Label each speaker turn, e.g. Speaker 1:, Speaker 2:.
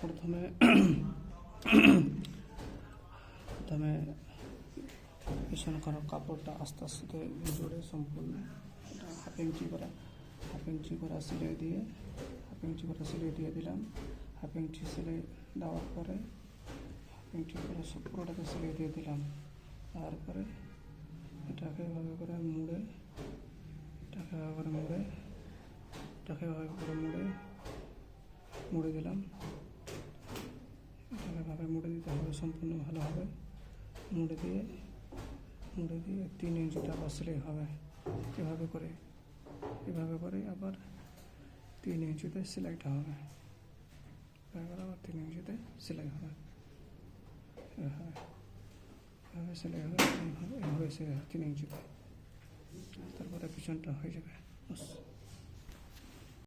Speaker 1: প্রথমে প্রথমে পিছন করা কাপড়টা আস্তে আস্তে জোরে সম্পূর্ণ এটা হাফ ইঞ্চি করা সিলাই দিয়ে দিলাম। হাফ ইঞ্চি সিলাই দেওয়ার পরে হাফ ইঞ্চি করে পুরোটাকে সিলাই দিয়ে দিলাম। তারপরে এটাকে এভাবে করে মুড়ে মুড়ে দিলাম। এটাকে এভাবে মুড়ে দিতে হবে সম্পূর্ণ ভালোভাবে। মুড়ে দিয়ে 3 ইঞ্চিটা আবার সেলাই হবে। এভাবে করে আবার 3 ইঞ্চিতে সেলাইটা হবে। আবার 3 ইঞ্চিতে সেলাই হবে। এভাবে সেলাই হবে, এভাবে 3 ইঞ্চিতে। তারপরে পিছনটা হয়ে যাবে।